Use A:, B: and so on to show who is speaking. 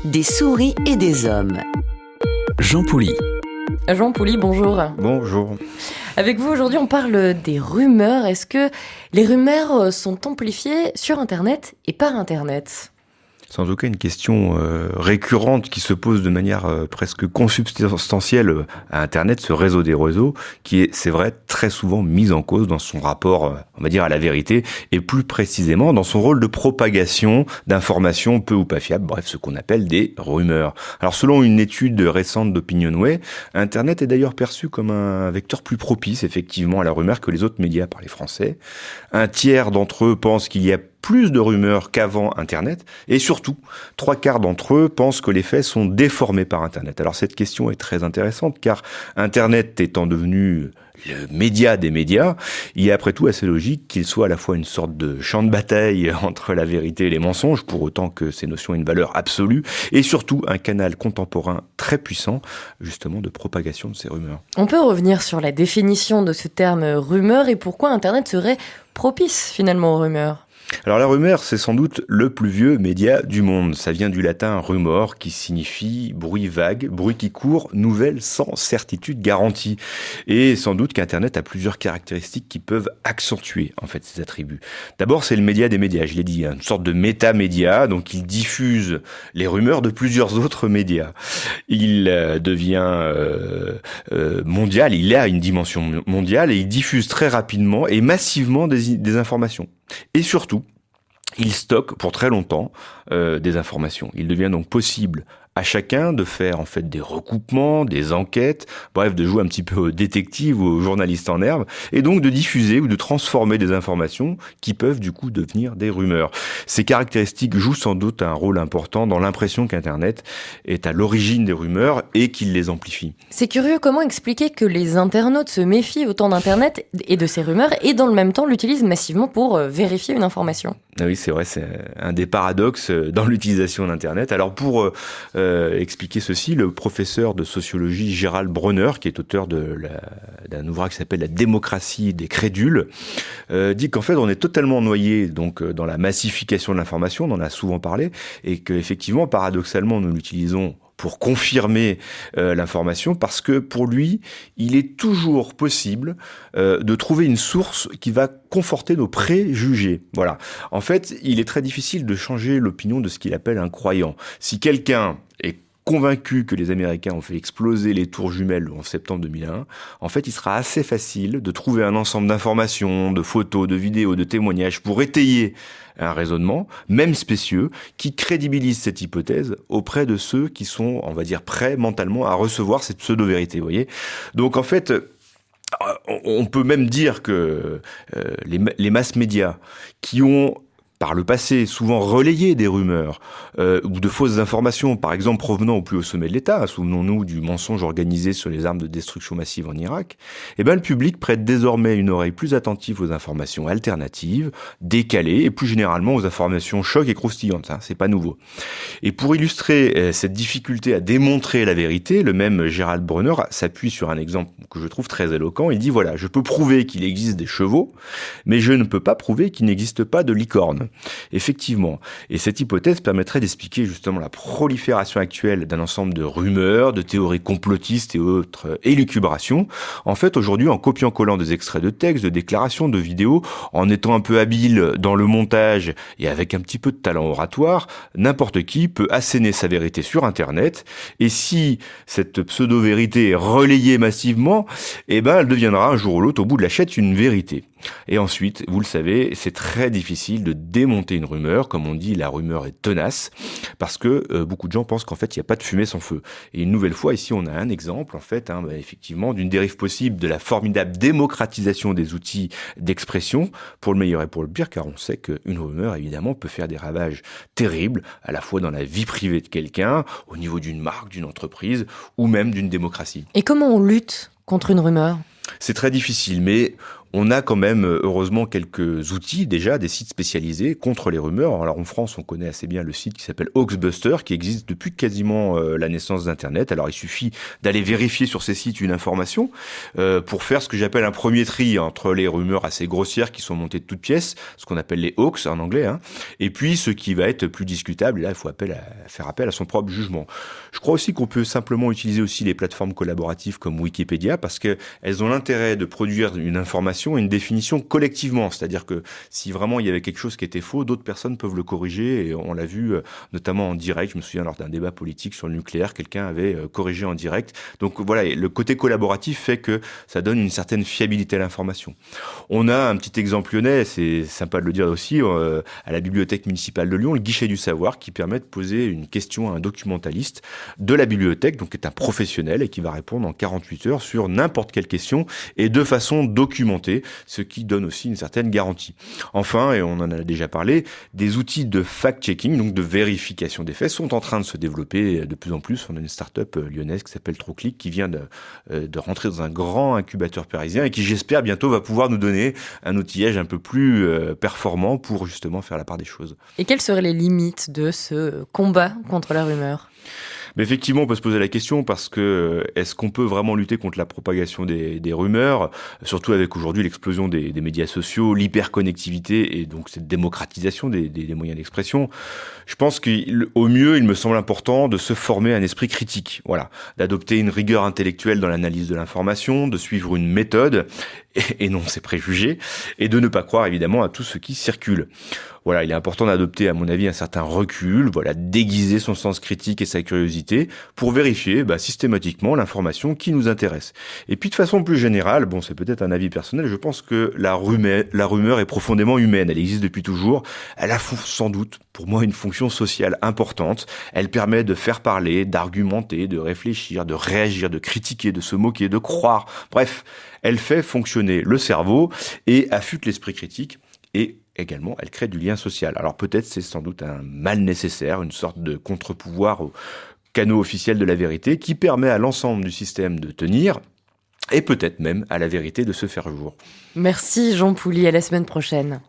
A: Des souris et des hommes.
B: Jean Pouly.
C: Jean Pouly, bonjour.
D: Bonjour.
C: Avec vous aujourd'hui, on parle des rumeurs. Est-ce que les rumeurs sont amplifiées sur Internet et par Internet ?
D: Sans aucun une question récurrente qui se pose de manière presque consubstantielle à Internet, ce réseau des réseaux, qui est, c'est vrai, très souvent mis en cause dans son rapport, on va dire, à la vérité, et plus précisément dans son rôle de propagation d'informations peu ou pas fiables, bref, ce qu'on appelle des rumeurs. Alors selon une étude récente d'Opinionway, Internet est d'ailleurs perçu comme un vecteur plus propice, effectivement, à la rumeur que les autres médias par les Français. Un tiers d'entre eux pensent qu'il y a plus de rumeurs qu'avant Internet, et surtout, 3/4 d'entre eux pensent que les faits sont déformés par Internet. Alors cette question est très intéressante, car Internet étant devenu le média des médias, il est après tout assez logique qu'il soit à la fois une sorte de champ de bataille entre la vérité et les mensonges, pour autant que ces notions aient une valeur absolue, et surtout un canal contemporain très puissant, justement, de propagation de ces rumeurs.
C: On peut revenir sur la définition de ce terme rumeur et pourquoi Internet serait propice finalement aux rumeurs ?
D: Alors la rumeur, c'est sans doute le plus vieux média du monde. Ça vient du latin rumor, qui signifie bruit vague, bruit qui court, nouvelle sans certitude garantie. Et sans doute qu'Internet a plusieurs caractéristiques qui peuvent accentuer en fait ces attributs. D'abord, c'est le média des médias, je l'ai dit, une sorte de méta-média, donc il diffuse les rumeurs de plusieurs autres médias. Il devient mondial, il a une dimension mondiale et il diffuse très rapidement et massivement des informations. Et surtout, il stocke pour très longtemps des informations. Il devient donc possible à chacun de faire en fait des recoupements, des enquêtes, bref, de jouer un petit peu au détective ou au journaliste en herbe, et donc de diffuser ou de transformer des informations qui peuvent du coup devenir des rumeurs. Ces caractéristiques jouent sans doute un rôle important dans l'impression qu'Internet est à l'origine des rumeurs et qu'il les amplifie.
C: C'est curieux, comment expliquer que les internautes se méfient autant d'Internet et de ces rumeurs et dans le même temps l'utilisent massivement pour vérifier une information ?
D: Ah oui, c'est vrai, c'est un des paradoxes dans l'utilisation d'Internet. Alors pour expliquer ceci, le professeur de sociologie Gérald Bronner, qui est auteur d'un ouvrage qui s'appelle La démocratie des crédules, dit qu'en fait on est totalement noyé donc dans la massification de l'information, on en a souvent parlé, et qu'effectivement paradoxalement nous l'utilisons pour confirmer l'information, parce que pour lui, il est toujours possible de trouver une source qui va conforter nos préjugés. Voilà. En fait, il est très difficile de changer l'opinion de ce qu'il appelle un croyant. Si quelqu'un est convaincu que les Américains ont fait exploser les tours jumelles en septembre 2001, en fait, il sera assez facile de trouver un ensemble d'informations, de photos, de vidéos, de témoignages pour étayer un raisonnement, même spécieux, qui crédibilise cette hypothèse auprès de ceux qui sont, on va dire, prêts mentalement à recevoir cette pseudo-vérité, vous voyez. Donc, en fait, on peut même dire que les masses médias qui ont par le passé, souvent relayé des rumeurs ou de fausses informations, par exemple provenant au plus haut sommet de l'État, souvenons-nous du mensonge organisé sur les armes de destruction massive en Irak, eh ben, le public prête désormais une oreille plus attentive aux informations alternatives, décalées, et plus généralement aux informations chocs et croustillantes, hein, c'est pas nouveau. Et pour illustrer cette difficulté à démontrer la vérité, le même Gérald Bronner s'appuie sur un exemple que je trouve très éloquent. Il dit, voilà, je peux prouver qu'il existe des chevaux, mais je ne peux pas prouver qu'il n'existe pas de licorne. Effectivement. Et cette hypothèse permettrait d'expliquer justement la prolifération actuelle d'un ensemble de rumeurs, de théories complotistes et autres élucubrations. En fait, aujourd'hui, en copiant-collant des extraits de textes, de déclarations, de vidéos, en étant un peu habile dans le montage et avec un petit peu de talent oratoire, n'importe qui peut asséner sa vérité sur Internet. Et si cette pseudo-vérité est relayée massivement, eh ben, elle deviendra un jour ou l'autre, au bout de la chaîne, une vérité. Et ensuite, vous le savez, c'est très difficile de démonter une rumeur. Comme on dit, la rumeur est tenace, parce que beaucoup de gens pensent qu'en fait, il n'y a pas de fumée sans feu. Et une nouvelle fois, ici, on a un exemple, en fait, effectivement, d'une dérive possible de la formidable démocratisation des outils d'expression, pour le meilleur et pour le pire, car on sait qu'une rumeur, évidemment, peut faire des ravages terribles, à la fois dans la vie privée de quelqu'un, au niveau d'une marque, d'une entreprise, ou même d'une démocratie.
C: Et comment on lutte contre une rumeur ?
D: C'est très difficile, mais on a quand même, heureusement, quelques outils, déjà, des sites spécialisés contre les rumeurs. Alors en France, on connaît assez bien le site qui s'appelle Hoaxbuster, qui existe depuis quasiment la naissance d'Internet. Alors il suffit d'aller vérifier sur ces sites une information pour faire ce que j'appelle un premier tri entre les rumeurs assez grossières qui sont montées de toutes pièces, ce qu'on appelle les hoax en anglais, et puis ce qui va être plus discutable. Et là, il faut faire appel à son propre jugement. Je crois aussi qu'on peut simplement utiliser aussi les plateformes collaboratives comme Wikipédia, parce qu'elles ont l'intérêt de produire une information et une définition collectivement. C'est-à-dire que si vraiment il y avait quelque chose qui était faux, d'autres personnes peuvent le corriger. Et on l'a vu notamment en direct. Je me souviens lors d'un débat politique sur le nucléaire, quelqu'un avait corrigé en direct. Donc voilà, le côté collaboratif fait que ça donne une certaine fiabilité à l'information. On a un petit exemple lyonnais, c'est sympa de le dire aussi, à la bibliothèque municipale de Lyon, le guichet du savoir, qui permet de poser une question à un documentaliste de la bibliothèque, donc qui est un professionnel et qui va répondre en 48 heures sur n'importe quelle question et de façon documentée, ce qui donne aussi une certaine garantie. Enfin, et on en a déjà parlé, des outils de fact-checking, donc de vérification des faits, sont en train de se développer de plus en plus. On a une start-up lyonnaise qui s'appelle TrueClick qui vient de rentrer dans un grand incubateur parisien et qui, j'espère, bientôt va pouvoir nous donner un outillage un peu plus performant pour justement faire la part des choses.
C: Et quelles seraient les limites de ce combat contre la rumeur ?
D: Mais effectivement, on peut se poser la question parce que est-ce qu'on peut vraiment lutter contre la propagation des rumeurs, surtout avec aujourd'hui l'explosion des médias sociaux, l'hyperconnectivité et donc cette démocratisation des moyens d'expression. Je pense qu'au mieux, il me semble important de se former un esprit critique, voilà, d'adopter une rigueur intellectuelle dans l'analyse de l'information, de suivre une méthode et non ses préjugés, et de ne pas croire évidemment à tout ce qui circule. Voilà, il est important d'adopter, à mon avis, un certain recul, voilà, déguiser son sens critique et sa curiosité pour vérifier systématiquement l'information qui nous intéresse. Et puis de façon plus générale, bon, c'est peut-être un avis personnel, je pense que la rumeur est profondément humaine, elle existe depuis toujours, elle a sans doute pour moi une fonction sociale importante, elle permet de faire parler, d'argumenter, de réfléchir, de réagir, de critiquer, de se moquer, de croire, bref, elle fait fonctionner le cerveau et affûte l'esprit critique et également, elle crée du lien social. Alors peut-être c'est sans doute un mal nécessaire, une sorte de contre-pouvoir au canot officiel de la vérité qui permet à l'ensemble du système de tenir et peut-être même à la vérité de se faire jour.
C: Merci Jean Pouli, à la semaine prochaine.